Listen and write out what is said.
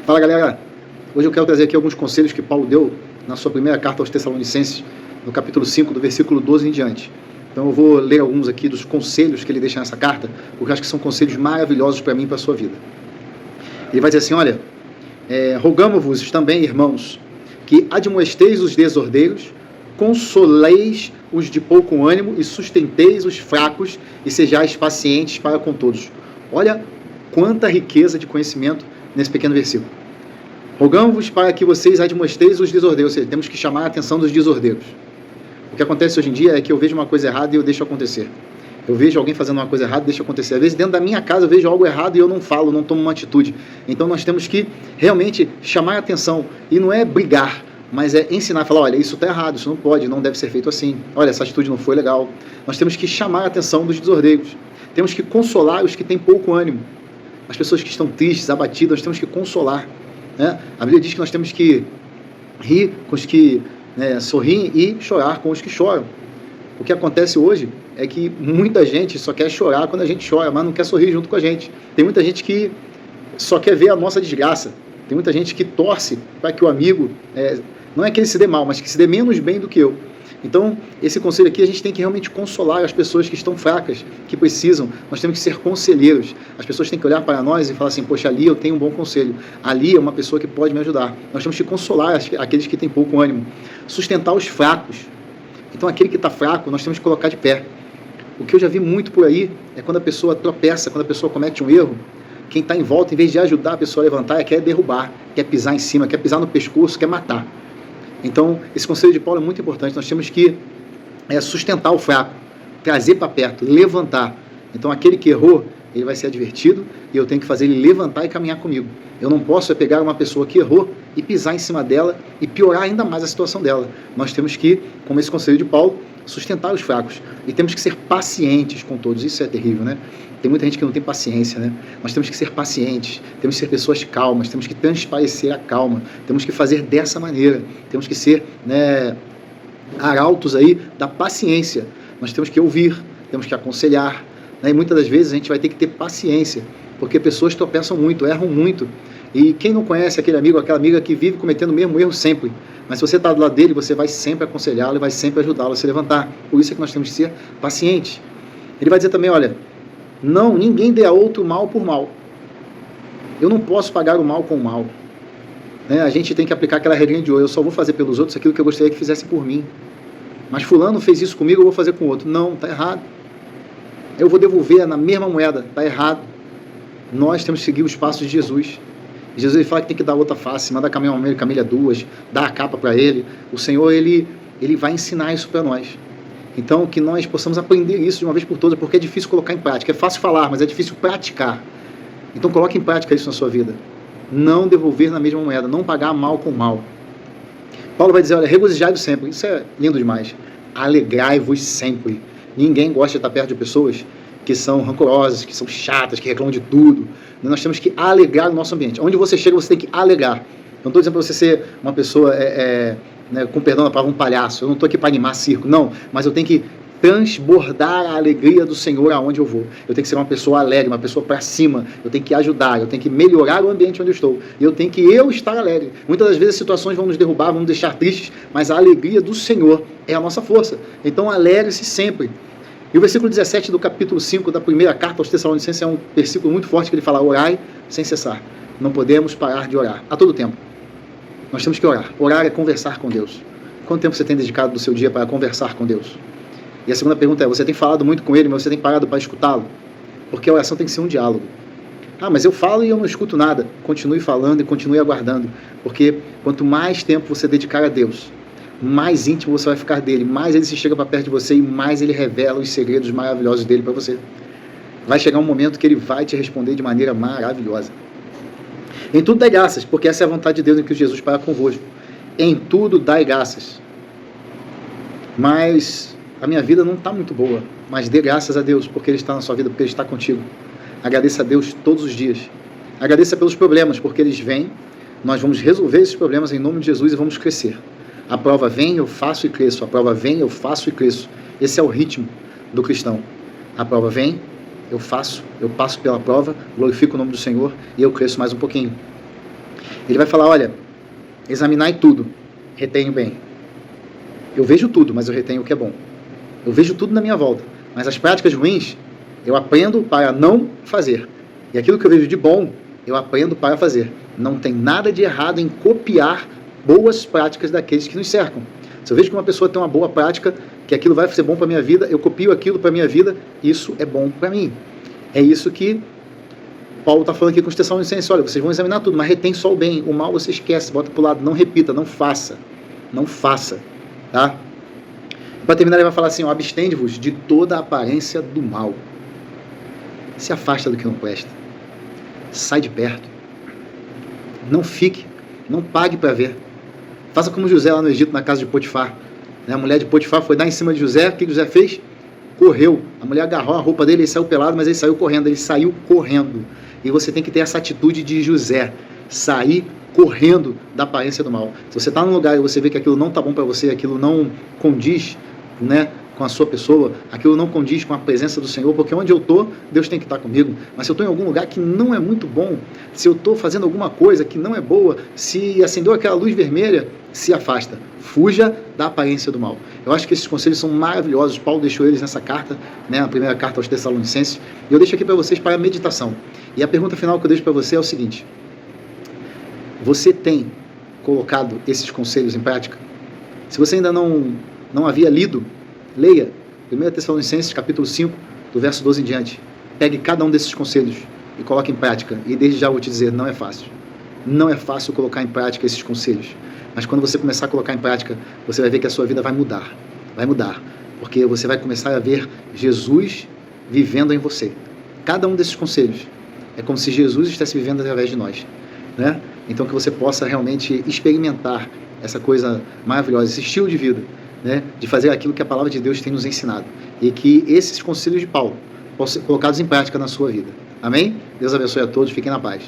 Fala, galera, hoje eu quero trazer aqui alguns conselhos que Paulo deu na sua primeira carta aos Tessalonicenses, no capítulo 5, do versículo 12 em diante. Então eu vou ler alguns aqui dos conselhos que ele deixa nessa carta, porque eu acho que são conselhos maravilhosos para mim e para a sua vida. Ele vai dizer assim, olha, rogamo-vos também, irmãos, que admoesteis os desordeiros, consoleis os de pouco ânimo e sustenteis os fracos e sejais pacientes para com todos. Olha quanta riqueza de conhecimento nesse pequeno versículo. Rogamos-vos para que vocês admoesteis os desordeiros, ou seja, temos que chamar a atenção dos desordeiros. O que acontece hoje em dia é que eu vejo uma coisa errada e eu deixo acontecer. Eu vejo alguém fazendo uma coisa errada e deixo acontecer. Às vezes dentro da minha casa eu vejo algo errado e eu não falo, não tomo uma atitude. Então nós temos que realmente chamar a atenção. E não é brigar, mas é ensinar, falar, olha, isso está errado, isso não pode, não deve ser feito assim. Olha, essa atitude não foi legal. Nós temos que chamar a atenção dos desordeiros. Temos que consolar os que têm pouco ânimo. As pessoas que estão tristes, abatidas, nós temos que consolar. Né? A Bíblia diz que nós temos que rir com os que sorriem e chorar com os que choram. O que acontece hoje é que muita gente só quer chorar quando a gente chora, mas não quer sorrir junto com a gente. Tem muita gente que só quer ver a nossa desgraça. Tem muita gente que torce para que o amigo, não é que ele se dê mal, mas que se dê menos bem do que eu. Então, esse conselho aqui, a gente tem que realmente consolar as pessoas que estão fracas, que precisam. Nós temos que ser conselheiros. As pessoas têm que olhar para nós e falar assim, poxa, ali eu tenho um bom conselho. Ali é uma pessoa que pode me ajudar. Nós temos que consolar aqueles que têm pouco ânimo. Sustentar os fracos. Então, aquele que está fraco, nós temos que colocar de pé. O que eu já vi muito por aí é quando a pessoa tropeça, quando a pessoa comete um erro, quem está em volta, em vez de ajudar a pessoa a levantar, quer derrubar, quer pisar em cima, quer pisar no pescoço, quer matar. Então, esse conselho de Paulo é muito importante. Nós temos que sustentar o fraco, trazer para perto, levantar. Então, aquele que errou, ele vai ser advertido e eu tenho que fazer ele levantar e caminhar comigo. Eu não posso pegar uma pessoa que errou e pisar em cima dela e piorar ainda mais a situação dela. Nós temos que, como esse conselho de Paulo, sustentar os fracos. E temos que ser pacientes com todos. Isso é terrível, né? Tem muita gente que não tem paciência, né? Nós temos que ser pacientes, temos que ser pessoas calmas, temos que transparecer a calma, temos que fazer dessa maneira, temos que ser arautos aí da paciência. Nós temos que ouvir, temos que aconselhar, né? E muitas das vezes a gente vai ter que ter paciência, porque pessoas tropeçam muito, erram muito. E quem não conhece aquele amigo, aquela amiga que vive cometendo o mesmo erro sempre, mas se você está do lado dele, você vai sempre aconselhá-lo e vai sempre ajudá-lo a se levantar. Por isso é que nós temos que ser pacientes. Ele vai dizer também, olha, não, ninguém dê a outro mal por mal. Eu não posso pagar o mal com o mal. Né? A gente tem que aplicar aquela regrinha de ouro. Eu só vou fazer pelos outros aquilo que eu gostaria que fizessem por mim. Mas fulano fez isso comigo, eu vou fazer com o outro. Não, está errado. Eu vou devolver na mesma moeda. Está errado. Nós temos que seguir os passos de Jesus. Jesus ele fala que tem que dar outra face, mandar caminhar uma camilha duas, dar a capa para ele. O Senhor ele vai ensinar isso para nós. Então, que nós possamos aprender isso de uma vez por todas, porque é difícil colocar em prática. É fácil falar, mas é difícil praticar. Então, coloque em prática isso na sua vida. Não devolver na mesma moeda, não pagar mal com mal. Paulo vai dizer, olha, regozijai-vos sempre. Isso é lindo demais. Alegrai-vos sempre. Ninguém gosta de estar perto de pessoas que são rancorosas, que são chatas, que reclamam de tudo. Nós temos que alegrar o nosso ambiente. Onde você chega, você tem que alegrar. Eu não estou dizendo para você ser uma pessoa... com perdão da palavra, um palhaço. Eu não estou aqui para animar circo, não. Mas eu tenho que transbordar a alegria do Senhor aonde eu vou. Eu tenho que ser uma pessoa alegre, uma pessoa para cima. Eu tenho que ajudar, eu tenho que melhorar o ambiente onde eu estou. E eu tenho que estar alegre. Muitas das vezes as situações vão nos derrubar, vão nos deixar tristes, mas a alegria do Senhor é a nossa força. Então alegre-se sempre. E o versículo 17 do capítulo 5 da primeira carta aos Tessalonicenses é um versículo muito forte que ele fala, orai sem cessar. Não podemos parar de orar a todo tempo. Nós temos que orar. Orar é conversar com Deus. Quanto tempo você tem dedicado do seu dia para conversar com Deus? E a segunda pergunta é, você tem falado muito com Ele, mas você tem parado para escutá-lo? Porque a oração tem que ser um diálogo. Ah, mas eu falo e eu não escuto nada. Continue falando e continue aguardando. Porque quanto mais tempo você dedicar a Deus, mais íntimo você vai ficar dele, mais ele se chega para perto de você e mais ele revela os segredos maravilhosos dele para você. Vai chegar um momento que ele vai te responder de maneira maravilhosa. Em tudo dai graças, porque essa é a vontade de Deus em Cristo Jesus para convosco. Em tudo dai graças. Mas a minha vida não está muito boa. Mas dê graças a Deus, porque Ele está na sua vida, porque Ele está contigo. Agradeça a Deus todos os dias. Agradeça pelos problemas, porque eles vêm. Nós vamos resolver esses problemas em nome de Jesus e vamos crescer. A prova vem, eu faço e cresço. A prova vem, eu faço e cresço. Esse é o ritmo do cristão. A prova vem, eu faço, eu passo pela prova, glorifico o nome do Senhor e eu cresço mais um pouquinho. Ele vai falar, olha, examinai tudo, retenho bem. Eu vejo tudo, mas eu retenho o que é bom. Eu vejo tudo na minha volta, mas as práticas ruins, eu aprendo para não fazer. E aquilo que eu vejo de bom, eu aprendo para fazer. Não tem nada de errado em copiar boas práticas daqueles que nos cercam. Se eu vejo que uma pessoa tem uma boa prática, que aquilo vai ser bom para a minha vida, eu copio aquilo para a minha vida, isso é bom para mim. É isso que Paulo está falando aqui com os Tessalonicenses. Olha, vocês vão examinar tudo, mas retém só o bem. O mal você esquece, bota para o lado, não repita, não faça. Não faça. Tá? Para terminar, ele vai falar assim, abstende-vos de toda a aparência do mal. Se afasta do que não presta. Sai de perto. Não fique. Não pague para ver. Faça como José lá no Egito, na casa de Potifar. A mulher de Potifar foi dar em cima de José. O que José fez? Correu. A mulher agarrou a roupa dele, ele saiu pelado, mas ele saiu correndo. Ele saiu correndo. E você tem que ter essa atitude de José. Sair correndo da aparência do mal. Se você está num lugar e você vê que aquilo não está bom para você, aquilo não condiz, né, com a sua pessoa, aquilo não condiz com a presença do Senhor, porque onde eu estou, Deus tem que estar comigo. Mas se eu estou em algum lugar que não é muito bom, se eu estou fazendo alguma coisa que não é boa, se acendeu aquela luz vermelha, se afasta. Fuja da aparência do mal. Eu acho que esses conselhos são maravilhosos. Paulo deixou eles nessa carta, né, a primeira carta aos Tessalonicenses. E eu deixo aqui para vocês para a meditação. E a pergunta final que eu deixo para você é o seguinte: você tem colocado esses conselhos em prática? Se você ainda não havia lido, leia 1 Tessalonicenses capítulo 5, do verso 12 em diante. Pegue cada um desses conselhos e coloque em prática. E desde já vou te dizer, não é fácil. Não é fácil colocar em prática esses conselhos. Mas quando você começar a colocar em prática, você vai ver que a sua vida vai mudar. Vai mudar. Porque você vai começar a ver Jesus vivendo em você. Cada um desses conselhos é como se Jesus estivesse vivendo através de nós, né? Então que você possa realmente experimentar essa coisa maravilhosa, esse estilo de vida, né? De fazer aquilo que a palavra de Deus tem nos ensinado. E que esses conselhos de Paulo possam ser colocados em prática na sua vida. Amém? Deus abençoe a todos, fiquem na paz.